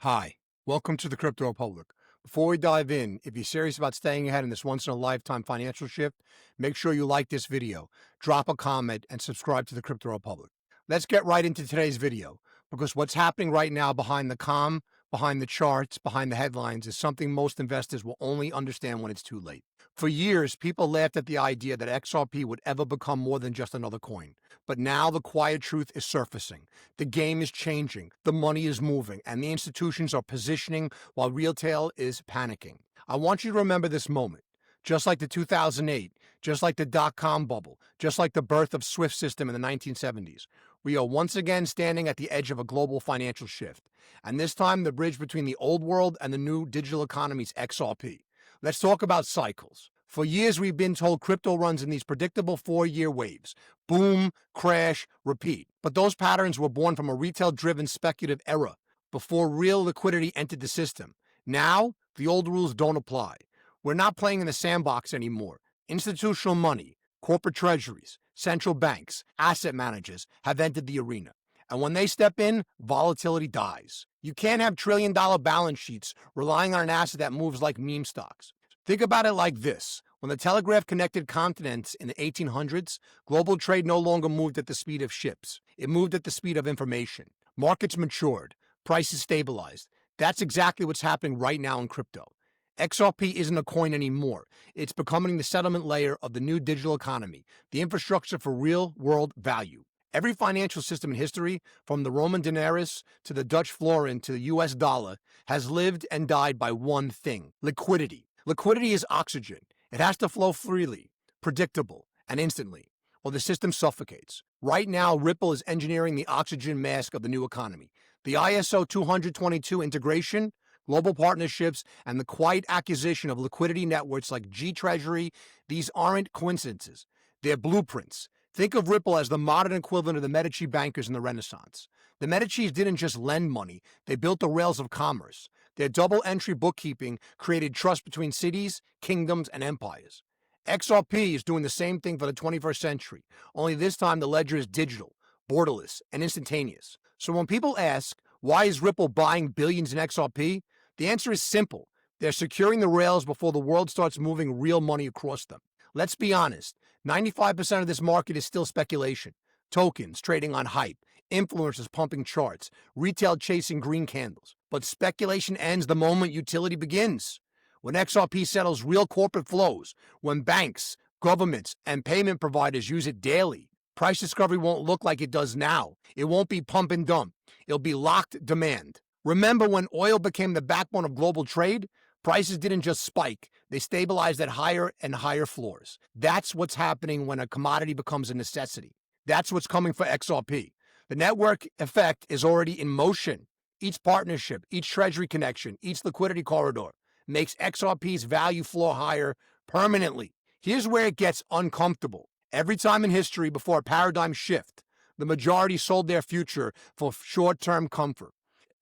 Hi, welcome to the Crypto Republic. Before we dive in, if you're serious about staying ahead in this once-in-a-lifetime financial shift, make sure you like this video, drop a comment, and subscribe to the Crypto Republic. Let's get right into today's video, because what's happening right now behind the comm, behind the charts, behind the headlines is something most investors will only understand when it's too late. For years, people laughed at the idea that XRP would ever become more than just another coin. But now the quiet truth is surfacing. The game is changing, the money is moving, and the institutions are positioning while retail is panicking. I want you to remember this moment. Just like the 2008, just like the dot-com bubble, just like the birth of SWIFT system in the 1970s, we are once again standing at the edge of a global financial shift. And this time, the bridge between the old world and the new digital economy is XRP. Let's talk about cycles. For years, we've been told crypto runs in these predictable 4-year waves. Boom, crash, repeat. But those patterns were born from a retail-driven speculative era before real liquidity entered the system. Now, the old rules don't apply. We're not playing in the sandbox anymore. Institutional money, corporate treasuries, central banks, asset managers have entered the arena. And when they step in, volatility dies. You can't have trillion-dollar balance sheets relying on an asset that moves like meme stocks. Think about it like this. When the telegraph connected continents in the 1800s, global trade no longer moved at the speed of ships. It moved at the speed of information. Markets matured. Prices stabilized. That's exactly what's happening right now in crypto. XRP isn't a coin anymore. It's becoming the settlement layer of the new digital economy, the infrastructure for real-world value. Every financial system in history, from the Roman denarius to the Dutch florin to the US dollar, has lived and died by one thing: liquidity. Liquidity is oxygen. It has to flow freely, predictable, and instantly, or the system suffocates. Right now, Ripple is engineering the oxygen mask of the new economy. The ISO 222 integration, global partnerships, and the quiet acquisition of liquidity networks like GTreasury, these aren't coincidences. They're blueprints. Think of Ripple as the modern equivalent of the Medici bankers in the Renaissance. The Medicis didn't just lend money, they built the rails of commerce. Their double-entry bookkeeping created trust between cities, kingdoms, and empires. XRP is doing the same thing for the 21st century, only this time the ledger is digital, borderless, and instantaneous. So when people ask, why is Ripple buying billions in XRP? The answer is simple. They're securing the rails before the world starts moving real money across them. Let's be honest, 95% of this market is still speculation. Tokens trading on hype, influencers pumping charts, retail chasing green candles. But speculation ends the moment utility begins. When XRP settles real corporate flows, when banks, governments, and payment providers use it daily, price discovery won't look like it does now. It won't be pump and dump. It'll be locked demand. Remember when oil became the backbone of global trade? Prices didn't just spike, they stabilized at higher and higher floors. That's what's happening when a commodity becomes a necessity. That's what's coming for XRP. The network effect is already in motion. Each partnership, each treasury connection, each liquidity corridor makes XRP's value floor higher permanently. Here's where it gets uncomfortable. Every time in history before a paradigm shift, the majority sold their future for short-term comfort.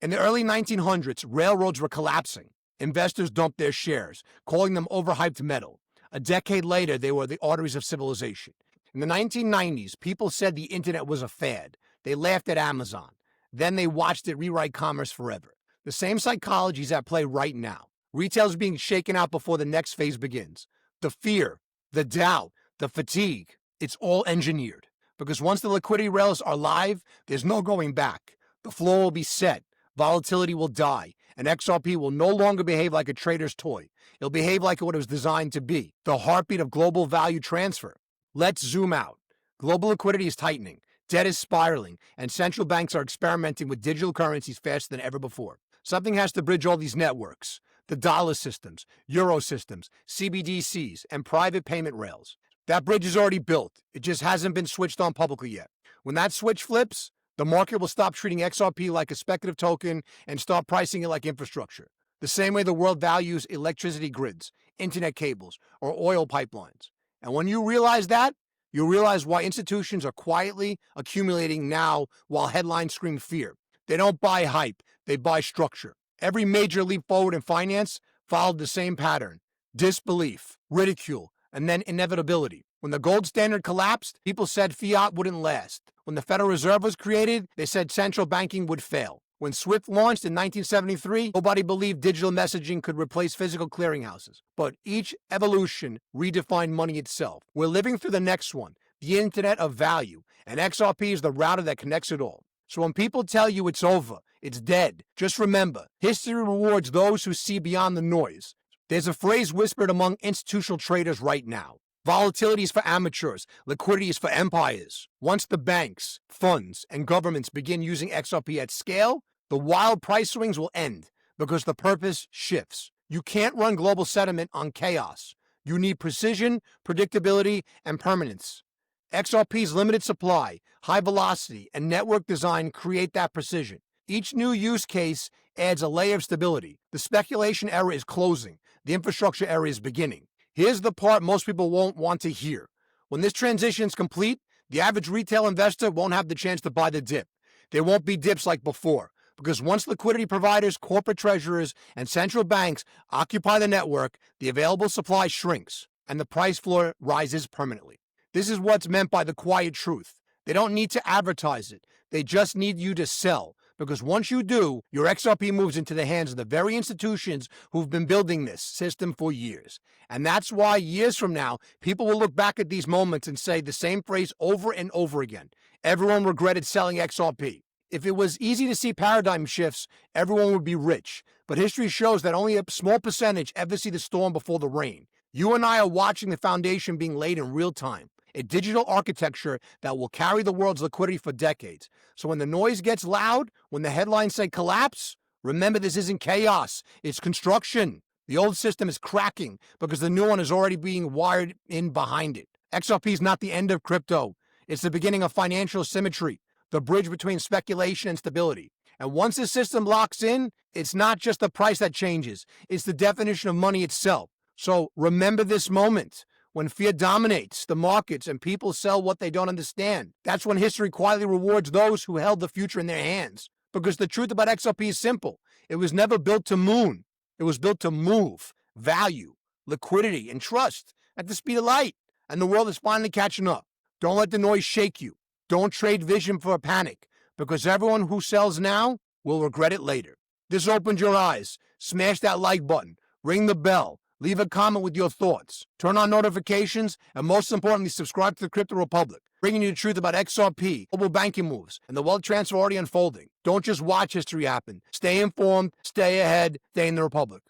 In the early 1900s, railroads were collapsing. Investors dumped their shares, calling them overhyped metal. A decade later, they were the arteries of civilization. In the 1990s, people said the internet was a fad. They laughed at Amazon. Then they watched it rewrite commerce forever. The same psychology is at play right now. Retail is being shaken out before the next phase begins. The fear, the doubt, the fatigue, it's all engineered. Because once the liquidity rails are live, there's no going back. The floor will be set. Volatility will die, and XRP will no longer behave like a trader's toy. It'll behave like what it was designed to be, the heartbeat of global value transfer. Let's zoom out. Global liquidity is tightening, debt is spiraling, and central banks are experimenting with digital currencies faster than ever before. Something has to bridge all these networks, the dollar systems, euro systems, CBDCs, and private payment rails. That bridge is already built. It just hasn't been switched on publicly yet. When that switch flips, the market will stop treating XRP like a speculative token and start pricing it like infrastructure. The same way the world values electricity grids, internet cables, or oil pipelines. And when you realize that, you realize why institutions are quietly accumulating now while headlines scream fear. They don't buy hype, they buy structure. Every major leap forward in finance followed the same pattern: disbelief, ridicule, and then inevitability. When the gold standard collapsed, people said fiat wouldn't last. When the Federal Reserve was created, they said central banking would fail. When Swift launched in 1973, nobody believed digital messaging could replace physical clearinghouses. But each evolution redefined money itself. We're living through the next one, the Internet of Value, and XRP is the router that connects it all. So when people tell you it's over, it's dead, just remember, history rewards those who see beyond the noise. There's a phrase whispered among institutional traders right now. Volatility is for amateurs. Liquidity is for empires. Once the banks, funds, and governments begin using XRP at scale, the wild price swings will end because the purpose shifts. You can't run global sentiment on chaos. You need precision, predictability, and permanence. XRP's limited supply, high velocity, and network design create that precision. Each new use case adds a layer of stability. The speculation era is closing. The infrastructure era is beginning. Here's the part most people won't want to hear. When this transition is complete, the average retail investor won't have the chance to buy the dip. There won't be dips like before, because once liquidity providers, corporate treasurers, and central banks occupy the network, the available supply shrinks, and the price floor rises permanently. This is what's meant by the quiet truth. They don't need to advertise it. They just need you to sell. Because once you do, your XRP moves into the hands of the very institutions who've been building this system for years. And that's why years from now, people will look back at these moments and say the same phrase over and over again. Everyone regretted selling XRP. If it was easy to see paradigm shifts, everyone would be rich. But history shows that only a small percentage ever see the storm before the rain. You and I are watching the foundation being laid in real time. A digital architecture that will carry the world's liquidity for decades. So when the noise gets loud, when the headlines say collapse, remember this isn't chaos, it's construction. The old system is cracking because the new one is already being wired in behind it. XRP is not the end of crypto. It's the beginning of financial symmetry, the bridge between speculation and stability. And once the system locks in, it's not just the price that changes, it's the definition of money itself. So remember this moment. When fear dominates the markets and people sell what they don't understand, that's when history quietly rewards those who held the future in their hands. Because the truth about XRP is simple. It was never built to moon. It was built to move, value, liquidity, and trust at the speed of light. And the world is finally catching up. Don't let the noise shake you. Don't trade vision for a panic. Because everyone who sells now will regret it later. This opened your eyes. Smash that like button. Ring the bell. Leave a comment with your thoughts. Turn on notifications, and most importantly, subscribe to the Crypto Republic, bringing you the truth about XRP, global banking moves, and the wealth transfer already unfolding. Don't just watch history happen. Stay informed, stay ahead, stay in the Republic.